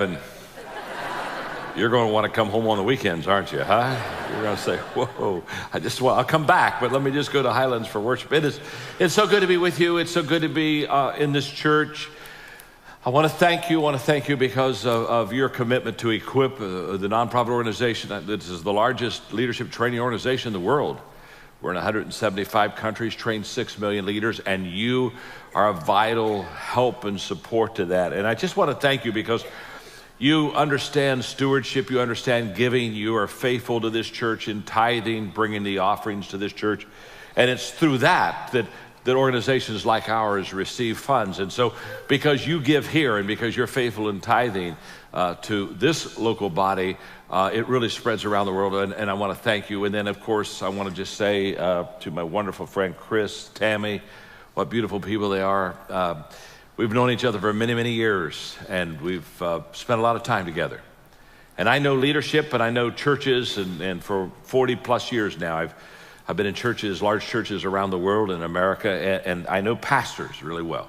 And you're going to want to come home on the weekends, aren't you, huh? You're going to say, whoa, I'll come back, but let me just go to Highlands for worship. It's so good to be with you. It's so good to be in this church. I want to thank you because of your commitment to Equip, the nonprofit organization. This is the largest leadership training organization in the world. We're in 175 countries, trained 6 million leaders, and you are a vital help and support to that. And I just want to thank you because you understand stewardship, you understand giving, you are faithful to this church in tithing, bringing the offerings to this church. And it's through that organizations like ours receive funds. And so because you give here and because you're faithful in tithing to this local body, it really spreads around the world, and I want to thank you. And then, of course, I want to just say to my wonderful friend Chris, Tammy, what beautiful people they are. We've known each other for many, many years, and we've spent a lot of time together. And I know leadership, and I know churches, and for 40 plus years now, I've been in churches, large churches around the world in America, and I know pastors really well.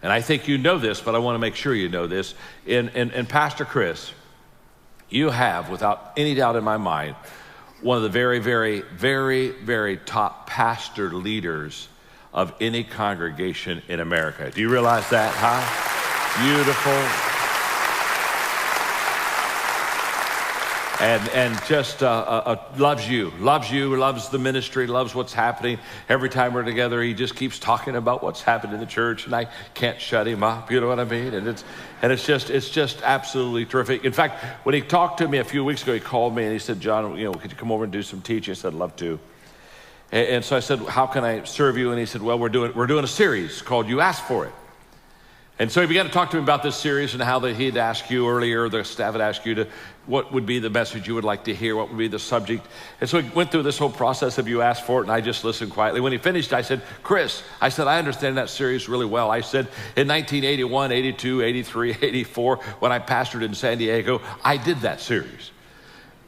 And I think you know this, but I want to make sure you know this. In Pastor Chris, you have, without any doubt in my mind, one of the very, very, very, very top pastor leaders of any congregation in America. Do you realize that, huh? Beautiful. And just loves you, loves the ministry, loves what's happening. Every time we're together, he just keeps talking about what's happened in the church, and I can't shut him up, you know what I mean? And it's just absolutely terrific. In fact, when he talked to me a few weeks ago, he called me and he said, John, could you come over and do some teaching? I said, I'd love to. And so I said, how can I serve you? And he said, well, we're doing a series called You Asked For It. And so he began to talk to me about this series and how he'd asked you earlier, the staff had asked you what would be the message you would like to hear, what would be the subject. And so he went through this whole process of You Asked For It, and I just listened quietly. When he finished, I said, Chris, I understand that series really well. I said, in 1981, 82, 83, 84, when I pastored in San Diego, I did that series.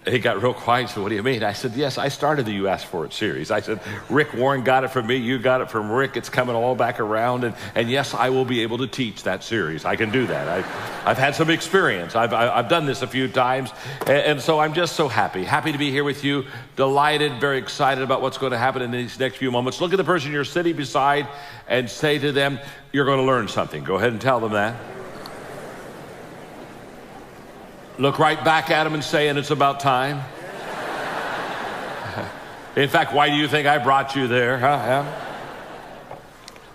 He got real quiet and said, what do you mean? I said, yes, I started the You Asked For It series. I said, Rick Warren got it from me, you got it from Rick, it's coming all back around, and yes, I will be able to teach that series. I can do that. I've had some experience. I've done this a few times, and so I'm just so happy to be here with you, delighted, very excited about what's going to happen in these next few moments. Look at the person you're sitting beside and say to them, you're going to learn something. Go ahead and tell them that. Look right back at him and say, and it's about time. In fact, why do you think I brought you there? Huh?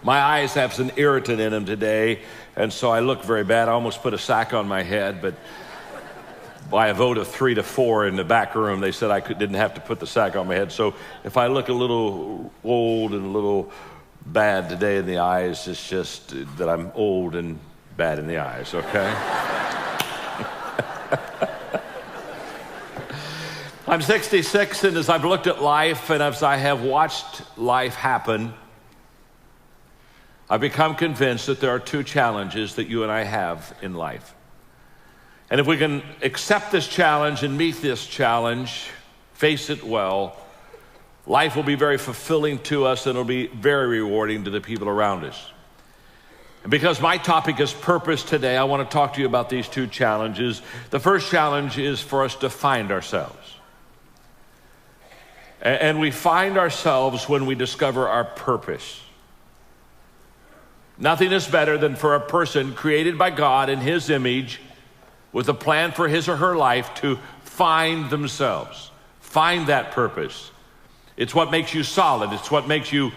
My eyes have some irritant in them today, and so I look very bad. I almost put a sack on my head, but by a vote of 3 to 4 in the back room, they said I didn't have to put the sack on my head. So if I look a little old and a little bad today in the eyes, it's just that I'm old and bad in the eyes, okay? I'm 66, and as I've looked at life and as I have watched life happen, I've become convinced that there are two challenges that you and I have in life. And if we can accept this challenge and meet this challenge, face it well, life will be very fulfilling to us, and it'll be very rewarding to the people around us. And because my topic is purpose today, I want to talk to you about these two challenges. The first challenge is for us to find ourselves. And we find ourselves when we discover our purpose. Nothing is better than for a person created by God in His image with a plan for his or her life to find themselves, find that purpose. It's what makes you solid. It's what makes you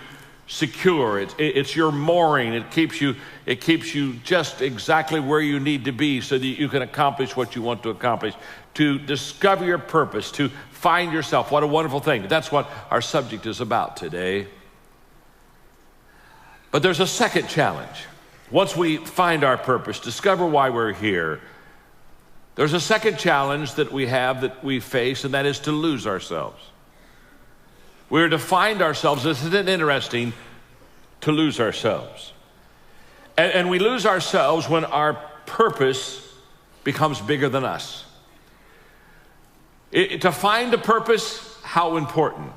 secure. It's your mooring. It keeps you just exactly where you need to be so that you can accomplish what you want to accomplish. To discover your purpose, to find yourself. What a wonderful thing. That's what our subject is about today. But there's a second challenge. Once we find our purpose, discover why we're here, there's a second challenge that we have that we face, and that is to lose ourselves. We're to find ourselves. Isn't it interesting to lose ourselves? And we lose ourselves when our purpose becomes bigger than us. To find a purpose, how important.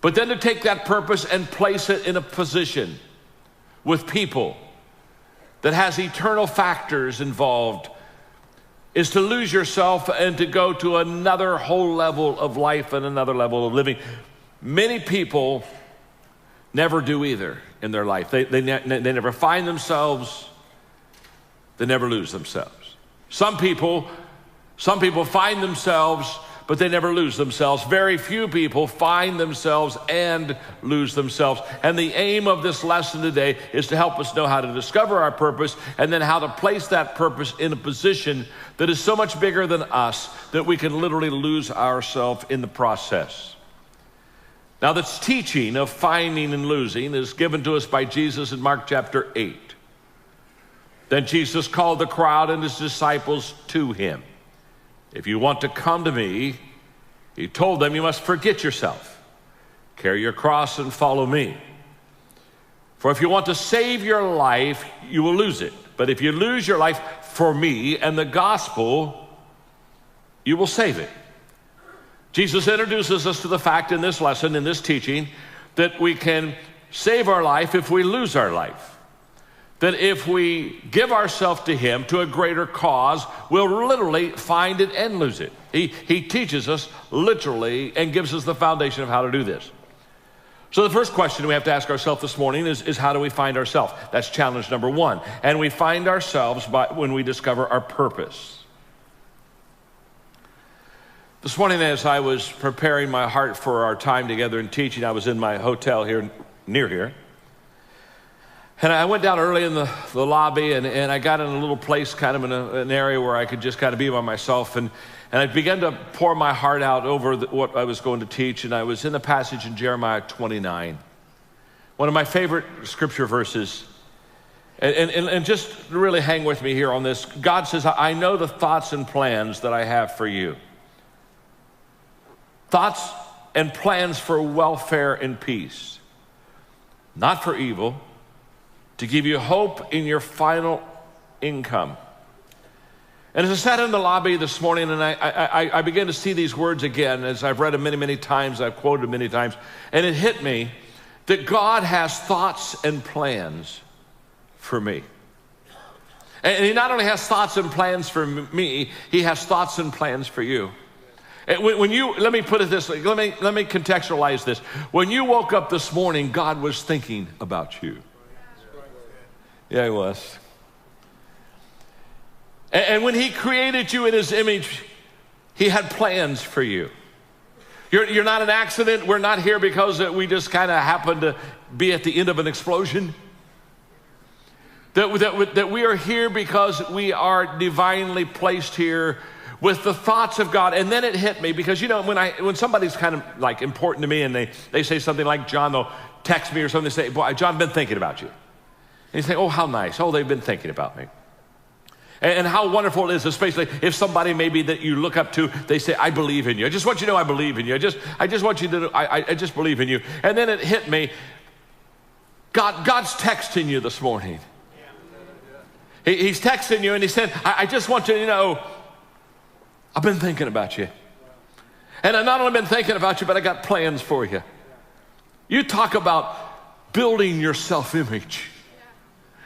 But then to take that purpose and place it in a position with people that has eternal factors involved is to lose yourself and to go to another whole level of life and another level of living. Many people never do either in their life. They never find themselves. They never lose themselves. Some people find themselves, but they never lose themselves. Very few people find themselves and lose themselves. And the aim of this lesson today is to help us know how to discover our purpose and then how to place that purpose in a position that is so much bigger than us that we can literally lose ourselves in the process. Now, this teaching of finding and losing is given to us by Jesus in Mark chapter 8. Then Jesus called the crowd and his disciples to him. If you want to come to me, he told them, you must forget yourself, carry your cross and follow me. For if you want to save your life, you will lose it. But if you lose your life for me and the gospel, you will save it. Jesus introduces us to the fact in this lesson, in this teaching, that we can save our life if we lose our life. That if we give ourselves to him, to a greater cause, we'll literally find it and lose it. He teaches us literally and gives us the foundation of how to do this. So the first question we have to ask ourselves this morning is how do we find ourselves? That's challenge number one. And we find ourselves when we discover our purpose. This morning as I was preparing my heart for our time together in teaching, I was in my hotel here near here. And I went down early in the lobby, and I got in a little place kind of in an area where I could just kind of be by myself. And I began to pour my heart out over what I was going to teach. And I was in the passage in Jeremiah 29, one of my favorite scripture verses. And just really hang with me here on this. God says, I know the thoughts and plans that I have for you. Thoughts and plans for welfare and peace, not for evil, to give you hope in your final income. And as I sat in the lobby this morning and I began to see these words again, as I've read them many, many times, I've quoted them many times, and it hit me that God has thoughts and plans for me. And he not only has thoughts and plans for me, he has thoughts and plans for you. When you, let me put it this way, let me contextualize this. When you woke up this morning, God was thinking about you. Yeah, he was. And when he created you in his image, he had plans for you. You're not an accident. We're not here because we just kind of happened to be at the end of an explosion. That we are here because we are divinely placed here with the thoughts of God. And then it hit me because, you know, when somebody's kind of like important to me and they say something like, John, they'll text me or something, they say, boy, John, I've been thinking about you. And you say, oh, how nice. Oh, they've been thinking about me. And how wonderful it is, especially if somebody maybe that you look up to, they say, I believe in you. I just want you to know I believe in you. I just want you to know, I just believe in you. And then it hit me, God's texting you this morning. He's texting you and he said, I just want you to know, I've been thinking about you. And I've not only been thinking about you, but I got plans for you. You talk about building your self-image.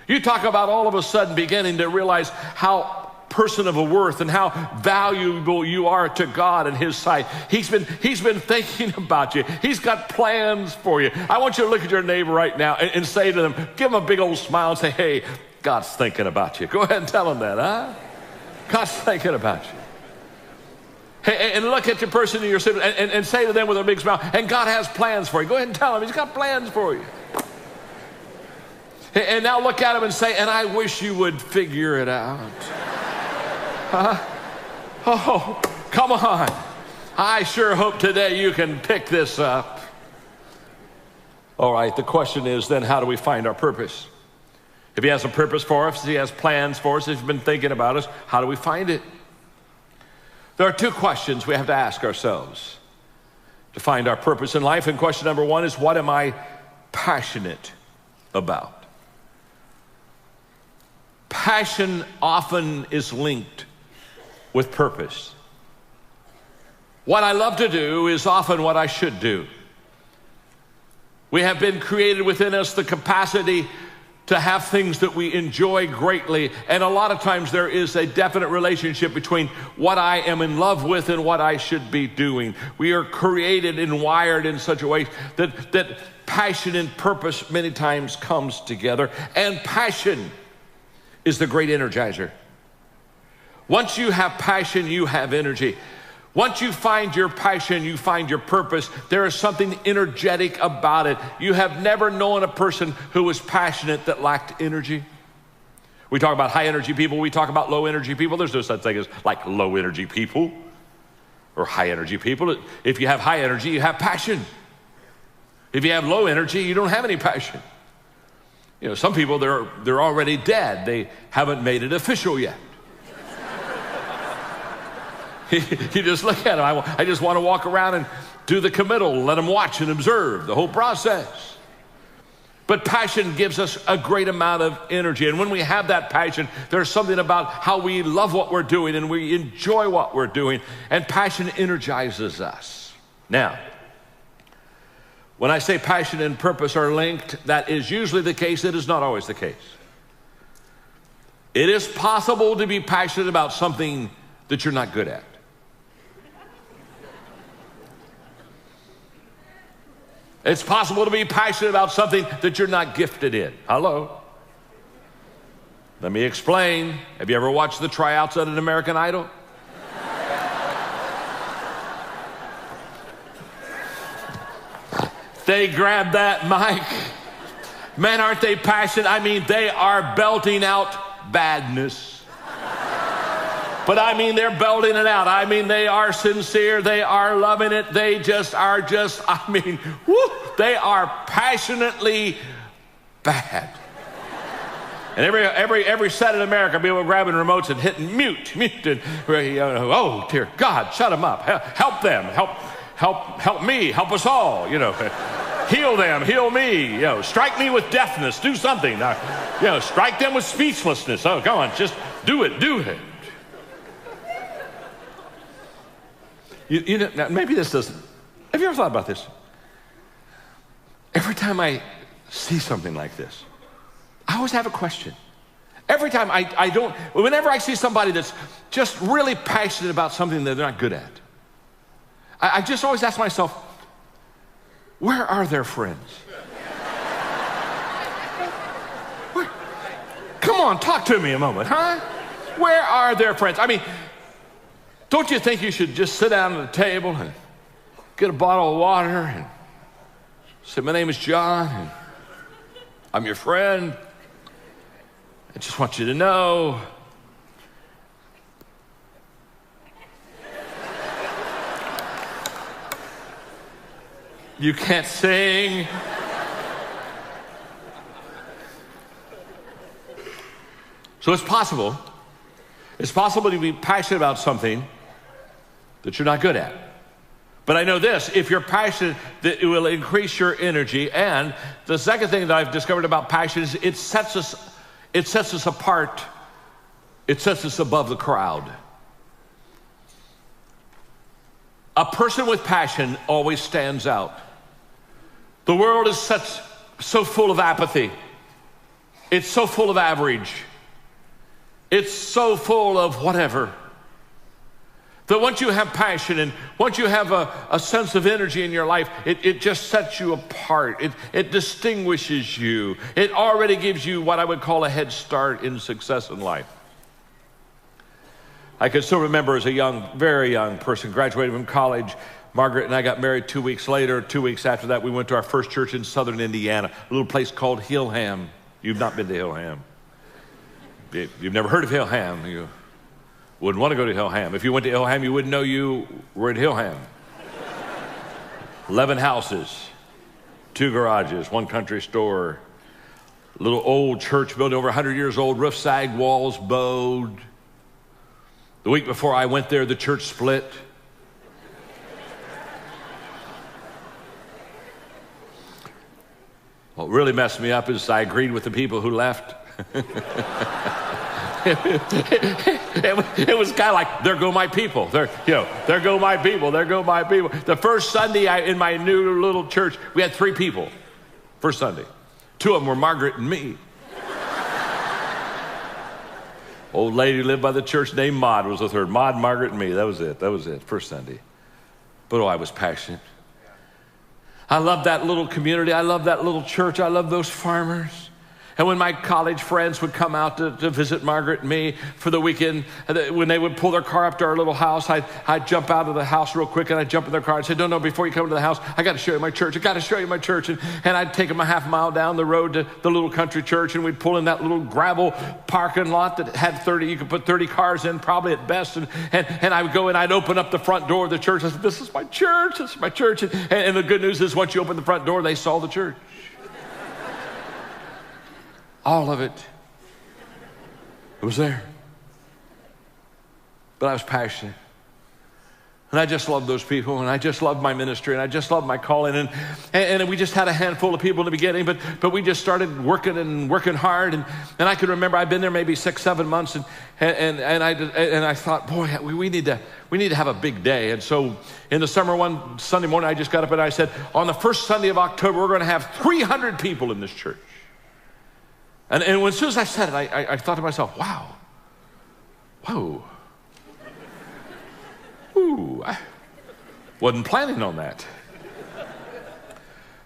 You talk about all of a sudden beginning to realize how person of a worth and how valuable you are to God in his sight. He's been thinking about you. He's got plans for you. I want you to look at your neighbor right now and say to them, give them a big old smile and say, hey, God's thinking about you. Go ahead and tell them that, huh? God's thinking about you. Hey, and look at your person in your sibling and say to them with a big smile, and God has plans for you. Go ahead and tell them he's got plans for you. And now look at him and say, and I wish you would figure it out. Huh? Oh, come on. I sure hope today you can pick this up. All right, the question is then, how do we find our purpose? If he has a purpose for us, if he has plans for us, if he's been thinking about us, how do we find it? There are two questions we have to ask ourselves to find our purpose in life. And question number one is, what am I passionate about? Passion often is linked with purpose. What I love to do is often what I should do. We have been created within us the capacity to have things that we enjoy greatly. And a lot of times there is a definite relationship between what I am in love with and what I should be doing. We are created and wired in such a way that passion and purpose many times comes together. And passion is the great energizer. Once you have passion, you have energy. Once you find your passion, you find your purpose. There is something energetic about it. You have never known a person who was passionate that lacked energy. We talk about high energy people. We talk about low energy people. There's no such thing as like low energy people or high energy people. If you have high energy, you have passion. If you have low energy, you don't have any passion. You know, some people, they're already dead. They haven't made it official yet. You just look at them. I just want to walk around and do the committal, let them watch and observe the whole process. But passion gives us a great amount of energy. And when we have that passion, there's something about how we love what we're doing and we enjoy what we're doing. And passion energizes us. Now, when I say passion and purpose are linked, that is usually the case. It is not always the case. It is possible to be passionate about something that you're not good at. It's possible to be passionate about something that you're not gifted in. Hello? Let me explain. Have you ever watched the tryouts at an American Idol? They grab that mic. Man, aren't they passionate? I mean, they are belting out badness. But I mean, they're belting it out. I mean, they are sincere. They are loving it. They just are they are passionately bad. And every set in America, people are grabbing remotes and hitting mute, and oh dear God, shut them up. Help them. Help me. Help us all. Heal them. Heal me. Strike me with deafness. Do something. Strike them with speechlessness. Oh, come on, just do it. Do it. Now maybe this doesn't. Have you ever thought about this? Every time I see something like this, I always have a question. Every time whenever I see somebody that's just really passionate about something that they're not good at, I just always ask myself, where are their friends? Come on, talk to me a moment, huh? Where are their friends? I mean, don't you think you should just sit down at the table and get a bottle of water and say, my name is John, and I'm your friend. I just want you to know you can't sing. So it's possible to be passionate about something that you're not good at. But I know this, if you're passionate, that it will increase your energy. And the second thing that I've discovered about passion is it sets us apart. It sets us above the crowd. A person with passion always stands out. The world is so full of apathy. It's so full of average. It's so full of whatever. That once you have passion and once you have a sense of energy in your life, it just sets you apart. It distinguishes you. It already gives you what I would call a head start in success in life. I can still remember as a very young person, graduated from college, Margaret and I got married 2 weeks later. 2 weeks after that, we went to our first church in southern Indiana, a little place called Hillham. You've not been to Hillham. You've never heard of Hillham. You wouldn't want to go to Hillham. If you went to Hillham, you wouldn't know you were in Hillham. 11 houses, 2 garages, 1 country store, little old church building, over 100 years old, roof sagged, walls bowed. The week before I went there, the church split. What really messed me up is I agreed with the people who left. It was kind of like, there go my people. There go my people. There go my people. The first Sunday in my new little church, we had 3 people. First Sunday. 2 of them were Margaret and me. Old lady who lived by the church named Maud was with her. Maud, Margaret, and me. That was it. First Sunday. But I was passionate. I loved that little community. I loved that little church. I loved those farmers. And when my college friends would come out to visit Margaret and me for the weekend, when they would pull their car up to our little house, I'd jump out of the house real quick, and I'd jump in their car and say, no, before you come to the house, I got to show you my church. I got to show you my church. And I'd take them a half mile down the road to the little country church, and we'd pull in that little gravel parking lot that had you could put 30 cars in, probably at best. And I would go and I'd open up the front door of the church. I said, this is my church. This is my church. And the good news is once you open the front door, they saw the church. All of it. It was there. But I was passionate. And I just loved those people, and I just loved my ministry, and I just loved my calling. And we just had a handful of people in the beginning, but we just started working hard. And I could remember I'd been there maybe 6-7 months, and I thought, boy, we need to have a big day. And so in the summer, one Sunday morning, I just got up and I said, on the first Sunday of October, we're going to have 300 people in this church. And as soon as I said it, I thought to myself, wow, whoa, ooh, I wasn't planning on that.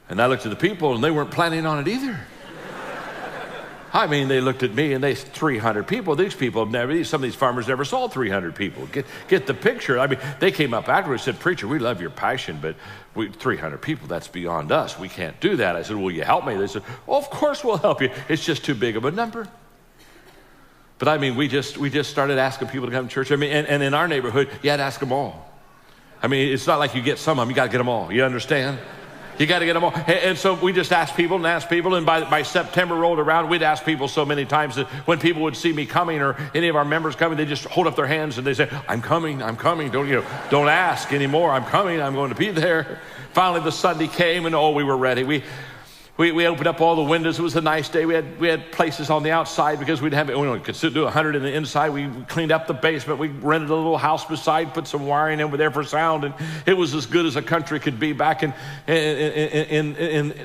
And I looked at the people, and they weren't planning on it either. I mean, they looked at me, and they 300 people. These people have never, some of these farmers never saw 300 people. Get the picture. I mean, they came up afterwards and said, preacher, we love your passion, but 300 people, that's beyond us. We can't do that. I said, will you help me? They said, well, of course we'll help you. It's just too big of a number. But I mean, we just started asking people to come to church. I mean, and in our neighborhood, you had to ask them all. I mean, it's not like you get some of them. You got to get them all. You understand? You got to get them all. And so we just asked people, and by September rolled around, we'd ask people so many times that when people would see me coming or any of our members coming, they just hold up their hands and they say, I'm coming. Don't ask anymore. I'm coming. I'm going to be there. Finally, the Sunday came, and we were ready. We opened up all the windows. It was a nice day. We had places on the outside because we could do 100 in the inside. We cleaned up the basement. We rented a little house beside, put some wiring in there for sound, and it was as good as a country could be back in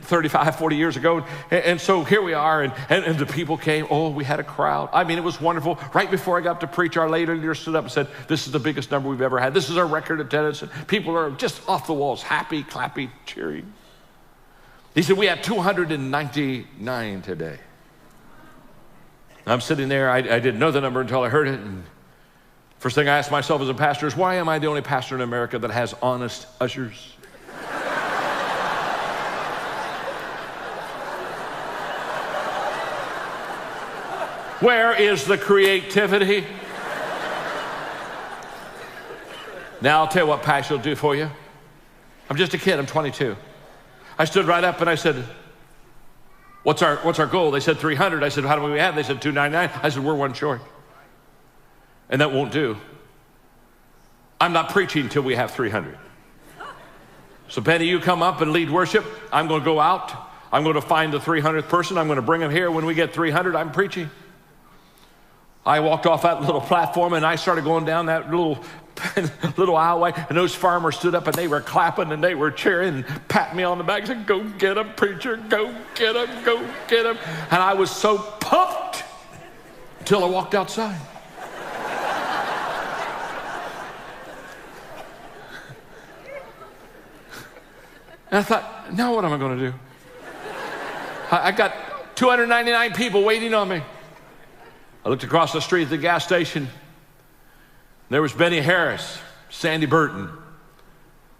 35, 40 years ago. And so here we are, and the people came. We had a crowd. I mean, it was wonderful. Right before I got up to preach, our lady leader stood up and said, this is the biggest number we've ever had. This is our record attendance. And people are just off the walls, happy, clappy, cheering. He said, we had 299 today. I'm sitting there. I didn't know the number until I heard it. And first thing I asked myself as a pastor is, why am I the only pastor in America that has honest ushers? Where is the creativity? Now, I'll tell you what passion will do for you. I'm just a kid. I'm 22. I stood right up and I said, what's our goal? They said 300. I said, how do we have? They said 299. I said, we're one short. And that won't do. I'm not preaching until we have 300. So Penny, you come up and lead worship. I'm going to go out. I'm going to find the 300th person. I'm going to bring them here. When we get 300, I'm preaching. I walked off that little platform and I started going down that little aisleway, and those farmers stood up and they were clapping and they were cheering and patting me on the back and said, go get him, preacher, go get him, go get him. And I was so pumped until I walked outside. And I thought, now what am I going to do? I got 299 people waiting on me. I looked across the street at the gas station. There was Benny Harris, Sandy Burton.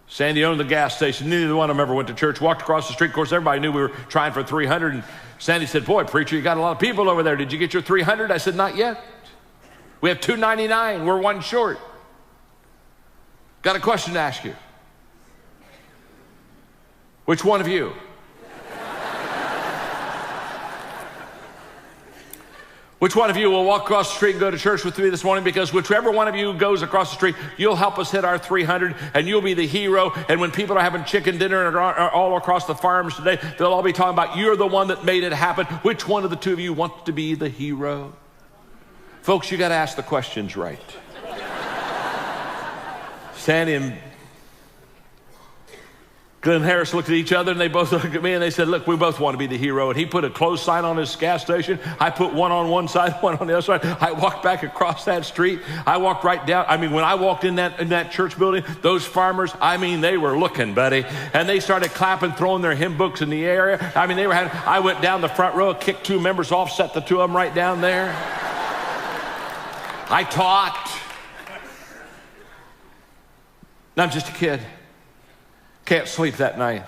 Sandy owned the gas station. Neither one of them ever went to church. Walked across the street. Of course, everybody knew we were trying for 300. And Sandy said, boy, preacher, you got a lot of people over there. Did you get your 300? I said, not yet. We have 299. We're one short. Got a question to ask you. Which one of you? Which one of you will walk across the street and go to church with me this morning? Because whichever one of you goes across the street, you'll help us hit our 300, and you'll be the hero. And when people are having chicken dinner and are all across the farms today, they'll all be talking about you're the one that made it happen. Which one of the two of you wants to be the hero? Folks, you got to ask the questions right. Sandy and Glenn Harris looked at each other, and they both looked at me, and they said, look, we both want to be the hero. And he put a close sign on his gas station. I put one on one side, one on the other side. I walked back across that street. I walked right down. I mean, when I walked in that church building, those farmers, I mean, they were looking, buddy. And they started clapping, throwing their hymn books in the air. I mean, I went down the front row, kicked 2 members off, set the 2 of them right down there. I taught. And I'm just a kid. Can't sleep that night.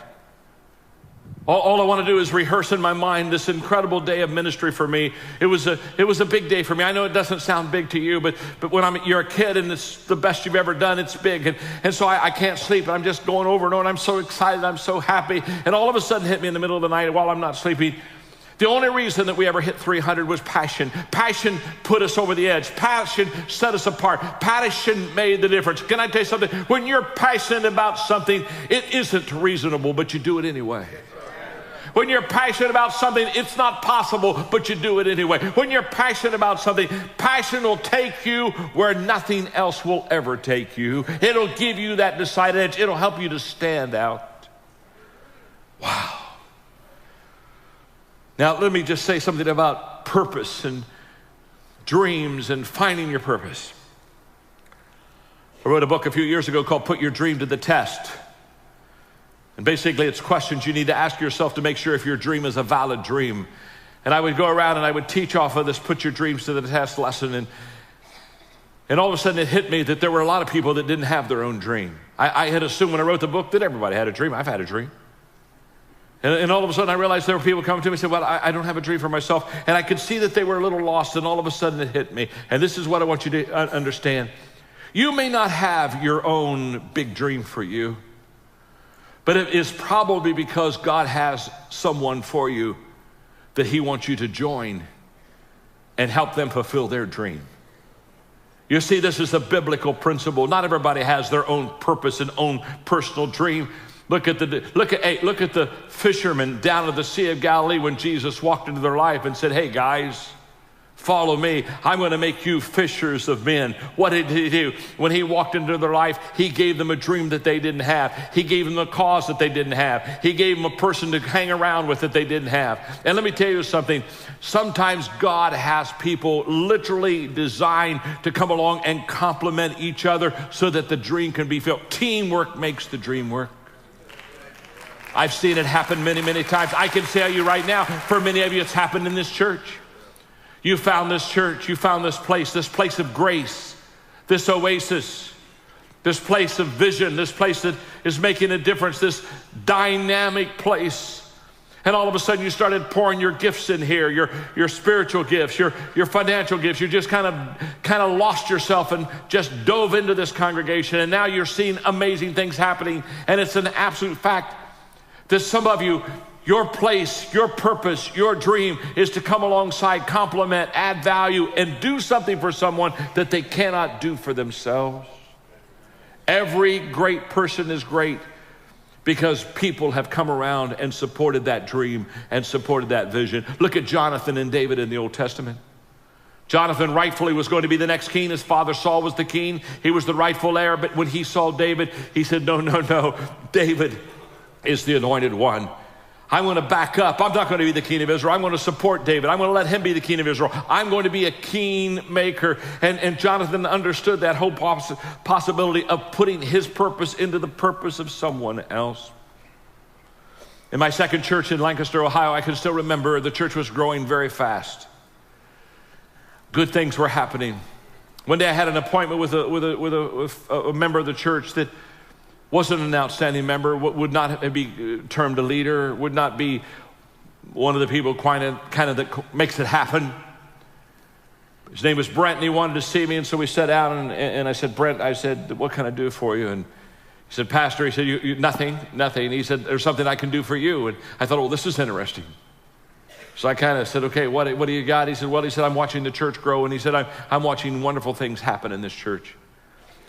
All I want to do is rehearse in my mind this incredible day of ministry for me. It was a big day for me. I know it doesn't sound big to you, but when you're a kid and it's the best you've ever done, it's big. And so I can't sleep. And I'm just going over and over. And I'm so excited. I'm so happy. And all of a sudden hit me in the middle of the night while I'm not sleeping. The only reason that we ever hit 300 was passion. Passion put us over the edge. Passion set us apart. Passion made the difference. Can I tell you something? When you're passionate about something, it isn't reasonable, but you do it anyway. When you're passionate about something, it's not possible, but you do it anyway. When you're passionate about something, passion will take you where nothing else will ever take you. It'll give you that decided edge. It'll help you to stand out. Wow. Now, let me just say something about purpose and dreams and finding your purpose. I wrote a book a few years ago called Put Your Dream to the Test. And basically, it's questions you need to ask yourself to make sure if your dream is a valid dream. And I would go around and I would teach off of this Put Your Dreams to the Test lesson. And all of a sudden, it hit me that there were a lot of people that didn't have their own dream. I had assumed when I wrote the book that everybody had a dream. I've had a dream. And all of a sudden I realized there were people coming to me and said, well, I don't have a dream for myself. And I could see that they were a little lost, and all of a sudden it hit me. And this is what I want you to understand. You may not have your own big dream for you, but it is probably because God has someone for you that he wants you to join and help them fulfill their dream. You see, this is a biblical principle. Not everybody has their own purpose and own personal dream. Look at the fishermen down at the Sea of Galilee when Jesus walked into their life and said, hey guys, follow me. I'm going to make you fishers of men. What did he do? When he walked into their life, he gave them a dream that they didn't have. He gave them a cause that they didn't have. He gave them a person to hang around with that they didn't have. And let me tell you something. Sometimes God has people literally designed to come along and complement each other so that the dream can be filled. Teamwork makes the dream work. I've seen it happen many, many times. I can tell you right now, for many of you, it's happened in this church. You found this church, you found this place of grace, this oasis, this place of vision, this place that is making a difference, this dynamic place. And all of a sudden you started pouring your gifts in here, your spiritual gifts, your financial gifts. You just kind of lost yourself and just dove into this congregation. And now you're seeing amazing things happening. And it's an absolute fact that some of you, your place, your purpose, your dream is to come alongside, complement, add value, and do something for someone that they cannot do for themselves. Every great person is great because people have come around and supported that dream and supported that vision. Look at Jonathan and David in the Old Testament. Jonathan rightfully was going to be the next king. His father Saul was the king. He was the rightful heir. But when he saw David, he said, no, David is the anointed one. I'm going to back up. I'm not going to be the king of Israel. I'm going to support David. I'm going to let him be the king of Israel. I'm going to be a king maker. And Jonathan understood that whole possibility of putting his purpose into the purpose of someone else. In my second church in Lancaster, Ohio, I can still remember the church was growing very fast. Good things were happening. One day I had an appointment with a member of the church that wasn't an outstanding member, would not be termed a leader, would not be one of the people kind of that makes it happen. His name was Brent, and he wanted to see me, and so we sat down, and I said, Brent, I said, what can I do for you? And he said, Pastor, he said, you nothing. He said, there's something I can do for you. And I thought, well, this is interesting. So I kind of said, okay, what do you got? He said, I'm watching the church grow, and he said, I'm watching wonderful things happen in this church.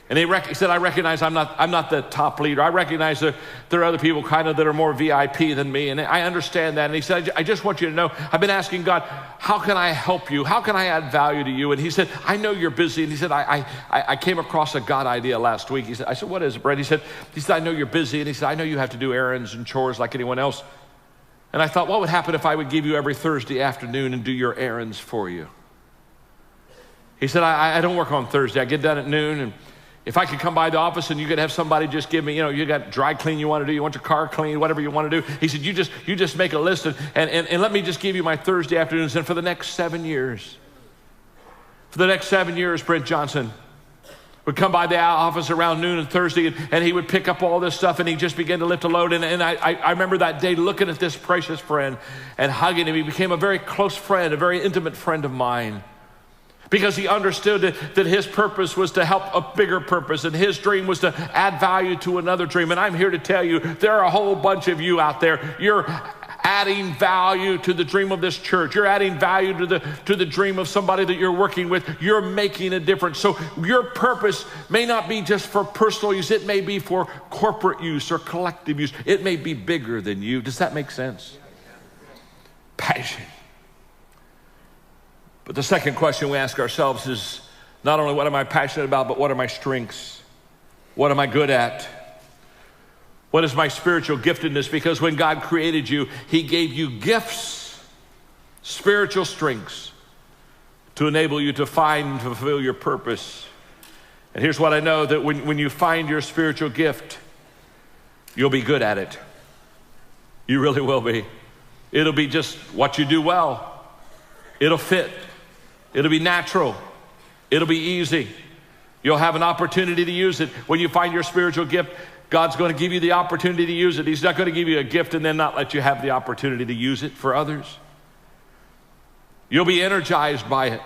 And he said, I recognize I'm not the top leader. I recognize that there are other people kind of that are more VIP than me, and I understand that. And he said, I just want you to know, I've been asking God, how can I help you? How can I add value to you? And he said, I know you're busy. And he said, I came across a God idea last week. I said, what is it, Brett? He said, I know you're busy. And he said, I know you have to do errands and chores like anyone else. And I thought, what would happen if I would give you every Thursday afternoon and do your errands for you? He said, I don't work on Thursday. I get done at noon, and if I could come by the office and you could have somebody just give me, you got dry clean you want to do, you want your car clean, whatever you want to do. He said, you just make a list and let me just give you my Thursday afternoons. And for the next 7 years, Brent Johnson would come by the office around noon on Thursday, and he would pick up all this stuff, and he just began to lift a load. And I remember that day looking at this precious friend and hugging him. He became a very close friend, a very intimate friend of mine, because he understood that his purpose was to help a bigger purpose, and his dream was to add value to another dream. And I'm here to tell you, there are a whole bunch of you out there. You're adding value to the dream of this church. You're adding value to the dream of somebody that you're working with. You're making a difference. So your purpose may not be just for personal use. It may be for corporate use or collective use. It may be bigger than you. Does that make sense? Passion. But the second question we ask ourselves is not only what am I passionate about, but what are my strengths? What am I good at? What is my spiritual giftedness? Because when God created you, he gave you gifts, spiritual strengths, to enable you to find and fulfill your purpose. And here's what I know, that when you find your spiritual gift, you'll be good at it. You really will be. It'll be just what you do well. It'll fit. It'll be natural. It'll be easy. You'll have an opportunity to use it. When you find your spiritual gift, God's going to give you the opportunity to use it. He's not going to give you a gift and then not let you have the opportunity to use it for others. You'll be energized by it.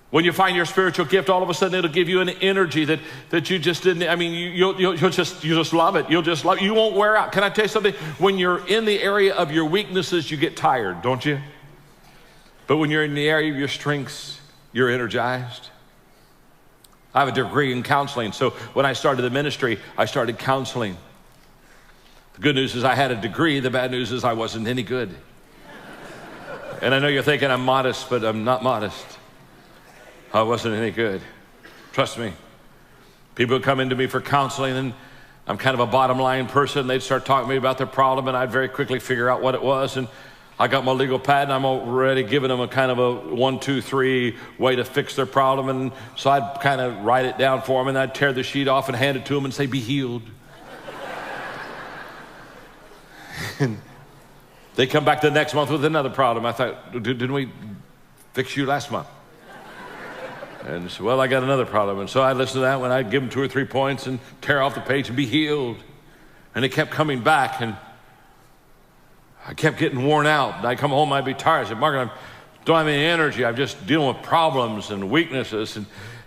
When you find your spiritual gift, all of a sudden it'll give you an energy that you just didn't. I mean, you'll just love it. You'll just love it. You won't wear out. Can I tell you something? When you're in the area of your weaknesses, you get tired, don't you? But when you're in the area of your strengths, you're energized. I have a degree in counseling, so when I started the ministry, I started counseling. The good news is I had a degree. The bad news is I wasn't any good. And I know you're thinking I'm modest, but I'm not modest. I wasn't any good. Trust me. People would come into me for counseling, and I'm kind of a bottom line person. They'd start talking to me about their problem, and I'd very quickly figure out what it was. And I got my legal pad, and I'm already giving them a kind of a 1, 2, 3 way to fix their problem. And so I'd kind of write it down for them, and I'd tear the sheet off and hand it to them and say, be healed. And they come back the next month with another problem. I thought, didn't we fix you last month? And so, well, I got another problem. And so I listened to that when I'd give them 2 or 3 points and tear off the page and be healed. And they kept coming back, and I kept getting worn out. And I'd come home, I'd be tired. I said, Mark, I don't have any energy. I'm just dealing with problems and weaknesses.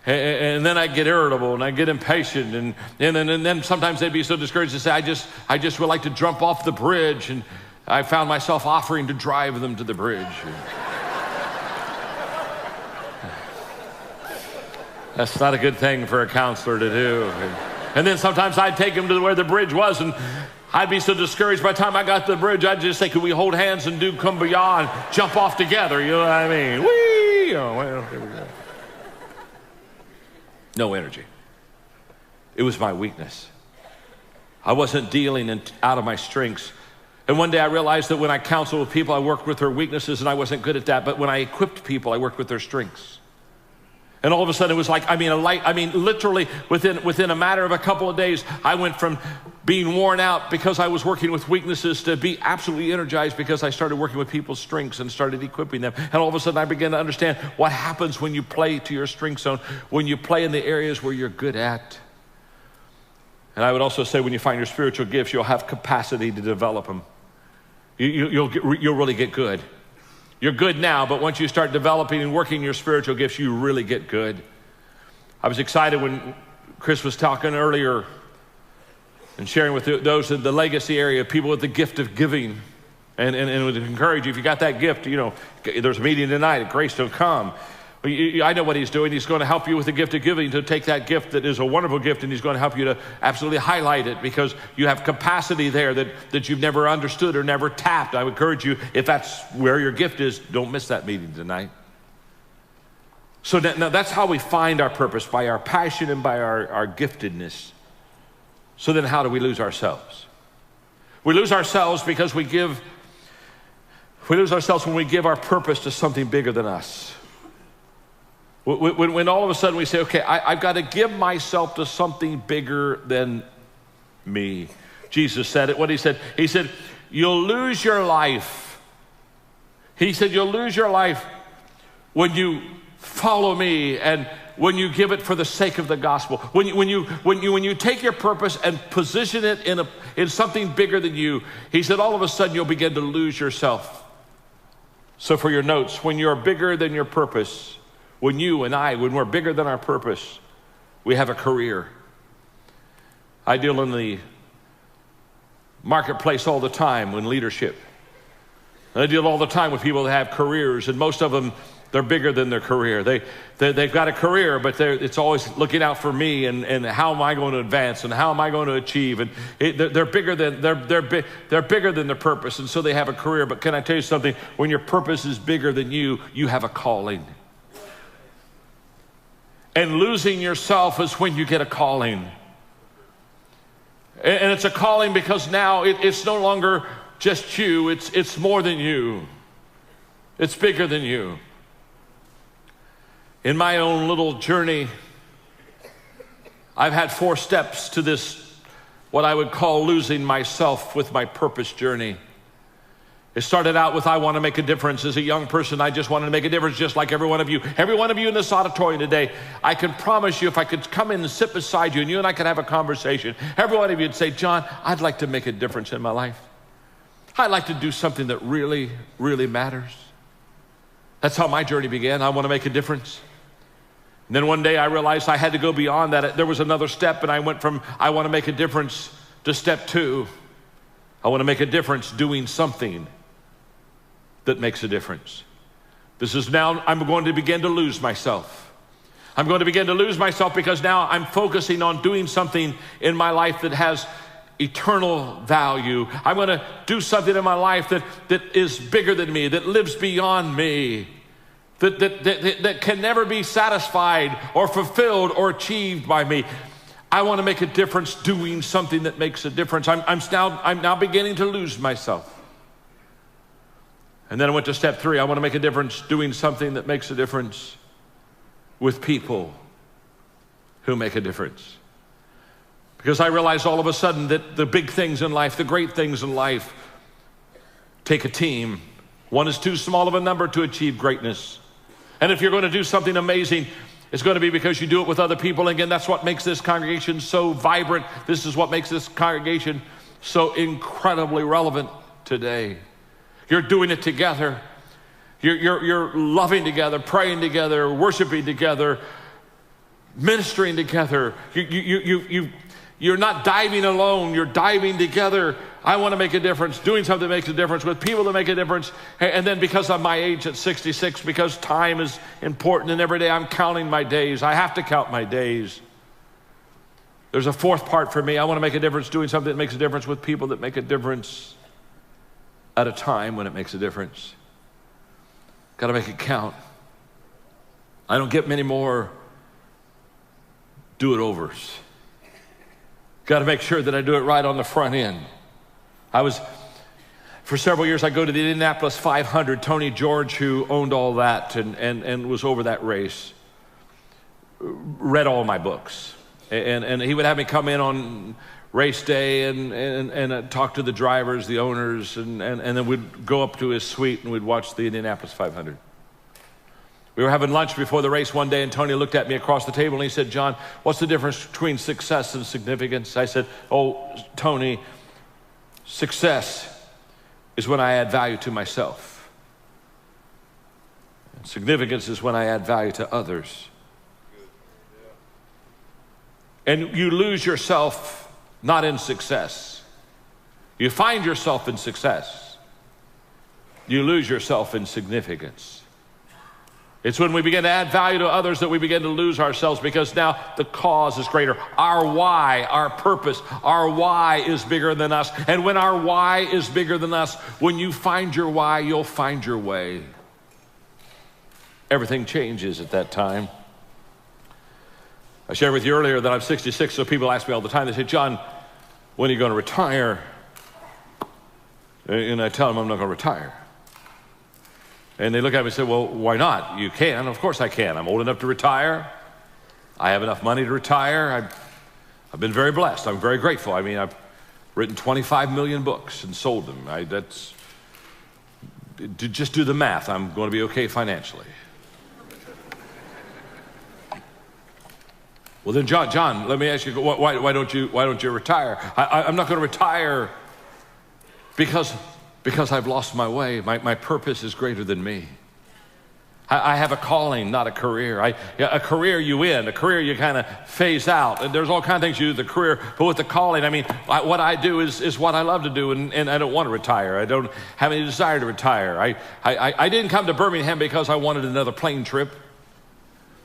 And then I'd get irritable, and I'd get impatient. And then sometimes they'd be so discouraged to say, I just would like to jump off the bridge. And I found myself offering to drive them to the bridge. That's not a good thing for a counselor to do. And then sometimes I'd take them to where the bridge was, and I'd be so discouraged by the time I got to the bridge, I'd just say, could we hold hands and do kumbaya and jump off together? You know what I mean? Whee! Oh, well, here we go. No energy. It was my weakness. I wasn't dealing out of my strengths. And one day I realized that when I counseled with people, I worked with their weaknesses, and I wasn't good at that. But when I equipped people, I worked with their strengths. And all of a sudden it was like, literally within a matter of a couple of days, I went from being worn out because I was working with weaknesses to be absolutely energized because I started working with people's strengths and started equipping them. And all of a sudden I began to understand what happens when you play to your strength zone, when you play in the areas where you're good at. And I would also say when you find your spiritual gifts, you'll have capacity to develop them. You'll really get good. You're good now, but once you start developing and working your spiritual gifts, you really get good. I was excited when Chris was talking earlier and sharing with those in the legacy area, people with the gift of giving. And would encourage you, if you got that gift, there's a meeting tonight at Greystone, come. I know what he's doing. He's going to help you with the gift of giving, to take that gift that is a wonderful gift, and he's going to help you to absolutely highlight it, because you have capacity there that you've never understood or never tapped. I would encourage you, if that's where your gift is, don't miss that meeting tonight. So now that's how we find our purpose, by our passion and by our giftedness. So then how do we lose ourselves? We lose ourselves because we lose ourselves when we give our purpose to something bigger than us. When all of a sudden we say, okay, I've got to give myself to something bigger than me. Jesus said it. What he said? He said, you'll lose your life. He said, you'll lose your life when you follow me and when you give it for the sake of the gospel. When you take your purpose and position it in something bigger than you, he said, all of a sudden you'll begin to lose yourself. So for your notes, when you're bigger than your purpose, when we're bigger than our purpose, we have a career. I deal in the marketplace all the time in leadership. I deal all the time with people that have careers, and most of them, they're bigger than their career. They've got a career, but it's always looking out for me and how am I going to advance and how am I going to achieve? And they're bigger than their purpose, and so they have a career. But can I tell you something? When your purpose is bigger than you, you have a calling. And losing yourself is when you get a calling. And it's a calling because now it's no longer just you, it's more than you. It's bigger than you. In my own little journey, I've had 4 steps to this, what I would call losing myself with my purpose journey. It started out with, I want to make a difference. As a young person, I just wanted to make a difference, just like every one of you. Every one of you in this auditorium today, I can promise you, if I could come in and sit beside you and you and I could have a conversation, every one of you would say, John, I'd like to make a difference in my life. I'd like to do something that really, really matters. That's how my journey began. I want to make a difference. And then one day I realized I had to go beyond that. There was another step, and I went from I want to make a difference to step 2. I want to make a difference doing something that makes a difference. This is now, I'm going to begin to lose myself. I'm going to begin to lose myself because now I'm focusing on doing something in my life that has eternal value. I'm going to do something in my life that is bigger than me, that lives beyond me, that can never be satisfied or fulfilled or achieved by me. I want to make a difference doing something that makes a difference. I'm now beginning to lose myself. And then I went to step 3. I want to make a difference doing something that makes a difference with people who make a difference. Because I realized all of a sudden that the big things in life, the great things in life, take a team. One is too small of a number to achieve greatness. And if you're going to do something amazing, it's going to be because you do it with other people. Again, that's what makes this congregation so vibrant. This is what makes this congregation so incredibly relevant today. You're doing it together. You're loving together, praying together, worshiping together, ministering together. You're not diving alone. You're diving together. I want to make a difference, doing something that makes a difference with people that make a difference. And then because of my age at 66, because time is important and every day I'm counting my days. I have to count my days. There's a 4th part for me. I want to make a difference doing something that makes a difference with people that make a difference at a time when it makes a difference. Got to make it count. I don't get many more do-it-overs. Got to make sure that I do it right on the front end. For several years, I go to the Indianapolis 500. Tony George, who owned all that and was over that race, read all my books. And he would have me come in on race day and talk to the drivers, the owners, and then we'd go up to his suite and we'd watch the Indianapolis 500. We were having lunch before the race one day, and Tony looked at me across the table and he said, John, what's the difference between success and significance? I said, oh, Tony, success is when I add value to myself. And significance is when I add value to others. And you lose yourself not in success. You find yourself in success. You lose yourself in significance. It's when we begin to add value to others that we begin to lose ourselves, because now the cause is greater. Our why, our purpose, our why is bigger than us. And when our why is bigger than us, when you find your why, you'll find your way. Everything changes at that time. I shared with you earlier that I'm 66, so people ask me all the time, they say, John, when are you going to retire? And I tell them I'm not going to retire. And they look at me and say, well, why not? You can. Of course I can. I'm old enough to retire. I have enough money to retire. I've been very blessed. I'm very grateful. I mean, I've written 25 million books and sold them. Just do the math. I'm going to be okay financially. Well, then, John, let me ask you, why don't you retire? I'm not going to retire because I've lost my way. My purpose is greater than me. I have a calling, not a career. A career you end, a career you kind of phase out. And there's all kinds of things you do with the career, but with the calling, I mean, what I do is what I love to do, and I don't want to retire. I don't have any desire to retire. I didn't come to Birmingham because I wanted another plane trip.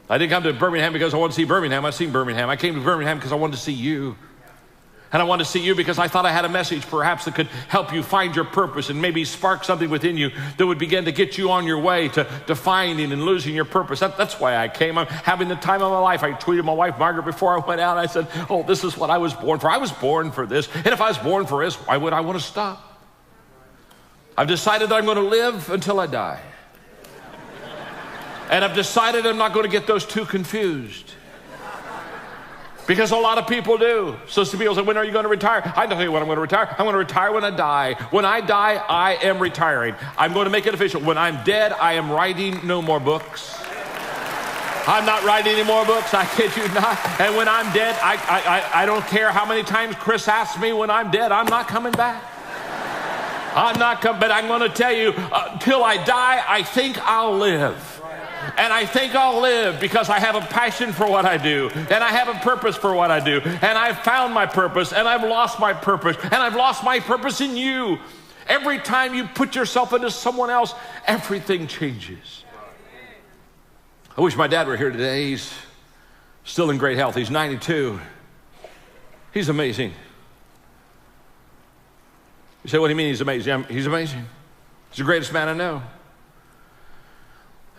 I didn't come to Birmingham because I wanted to see Birmingham. I've seen Birmingham. I came to Birmingham because I wanted to see you. And I wanted to see you because I thought I had a message perhaps that could help you find your purpose and maybe spark something within you that would begin to get you on your way to finding and losing your purpose. That's why I came. I'm having the time of my life. I tweeted my wife, Margaret, before I went out. I said, oh, this is what I was born for. I was born for this. And if I was born for this, why would I want to stop? I've decided that I'm going to live until I die. And I've decided I'm not going to get those two confused. Because a lot of people do. So some people say, when are you going to retire? I don't know when I'm going to retire. I'm going to retire when I die. When I die, I am retiring. I'm going to make it official. When I'm dead, I am writing no more books. I'm not writing any more books, I kid you not. And when I'm dead, I don't care how many times Chris asks me when I'm dead, I'm not coming back. I'm not coming, but I'm going to tell you, till I die, I think I'll live. And I think I'll live because I have a passion for what I do, and I have a purpose for what I do, and I've found my purpose, and I've lost my purpose, and I've lost my purpose in you. Every time you put yourself into someone else, everything changes. I wish my dad were here today. He's still in great health. He's 92. He's amazing. You say, what do you mean he's amazing? He's amazing. He's the greatest man I know.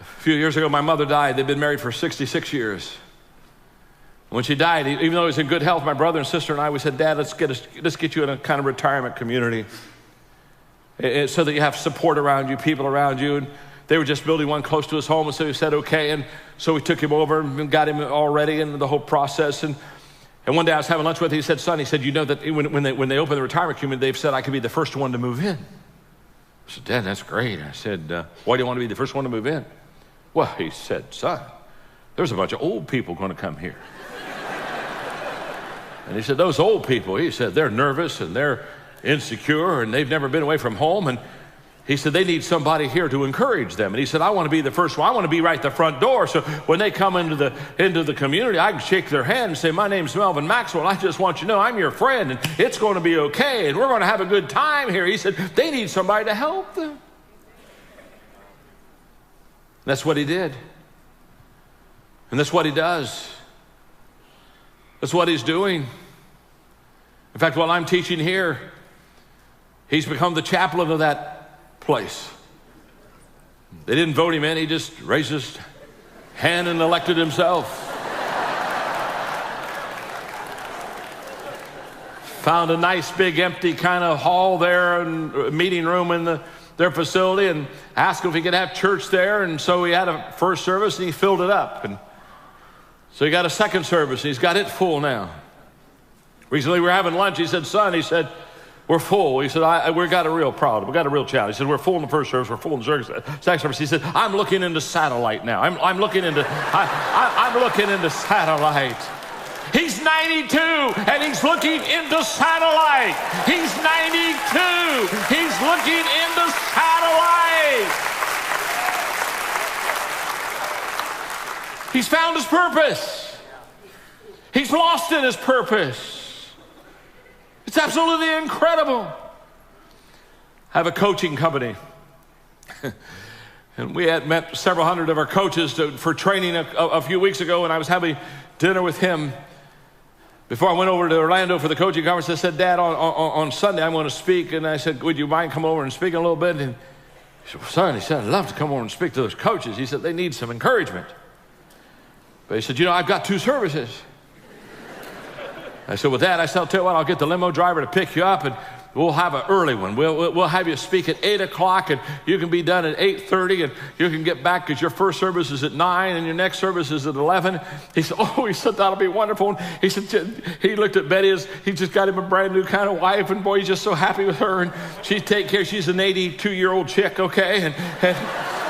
A few years ago, my mother died. They'd been married for 66 years. When she died, even though he was in good health, my brother and sister and I, we said, Dad, let's get you in a kind of retirement community so that you have support around you, people around you. And they were just building one close to his home, and so we said, okay. And so we took him over and got him all ready in the whole process. And one day I was having lunch with him. He said, son, he said, you know that when they open the retirement community, they've said I could be the first one to move in. I said, Dad, that's great. I said, why do you want to be the first one to move in? Well, he said, son, there's a bunch of old people going to come here. And he said, those old people, he said, they're nervous and they're insecure and they've never been away from home. And he said, they need somebody here to encourage them. And he said, I want to be the first one. I want to be right at the front door. So when they come into the community, I can shake their hand and say, my name's Melvin Maxwell. I just want you to know I'm your friend and it's going to be okay. And we're going to have a good time here. He said, they need somebody to help them. That's what he did. And that's what he does. That's what he's doing. In fact, while I'm teaching here, he's become the chaplain of that place. They didn't vote him in. He just raised his hand and elected himself. Found a nice big empty kind of hall there and meeting room in their facility and asked him if he could have church there. And so he had a first service and he filled it up. And so he got a second service and he's got it full now. Recently we were having lunch. He said, son, he said, we're full. He said, we've got a real problem. We've got a real challenge. He said, we're full in the first service. We're full in the second service. He said, I'm looking into satellite now. I'm looking into satellite. He's 92 and he's looking into satellite. He's 92. He's looking into satellite. He's found his purpose. He's lost in his purpose. It's absolutely incredible. I have a coaching company. And we had met several hundred of our coaches for training a few weeks ago, and I was having dinner with him. Before I went over to Orlando for the coaching conference, I said, Dad, on Sunday I'm going to speak. And I said, would you mind coming over and speaking a little bit? And he said, well, son, I'd love to come over and speak to those coaches. He said, they need some encouragement. But he said, I've got 2 services. I said, well, Dad, I'll tell you what, I'll get the limo driver to pick you up, and we'll have an early one. We'll have you speak at 8 o'clock, and you can be done at 8:30, and you can get back because your first service is at 9, and your next service is at 11. He said, that'll be wonderful. And he said, he looked at Betty as he just got him a brand new kind of wife, and boy, he's just so happy with her, and she's an 82-year-old chick, okay?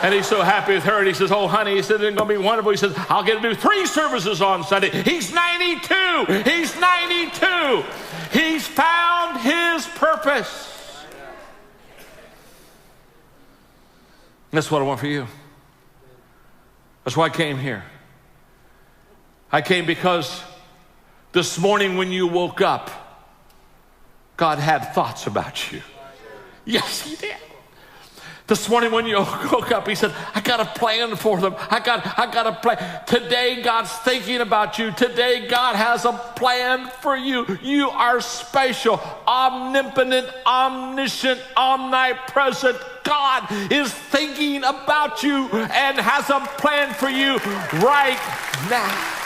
And he's so happy with her, and he says, oh, honey, he said, it's going to be wonderful. He says, I'll get to do 3 services on Sunday. He's 92. He's 92. He's found his purpose. That's what I want for you. That's why I came here. I came because this morning when you woke up, God had thoughts about you. Yes, he did. This morning when you woke up, he said, I got a plan for them. I got a plan. Today, God's thinking about you. Today, God has a plan for you. You are special, omnipotent, omniscient, omnipresent. God is thinking about you and has a plan for you right now.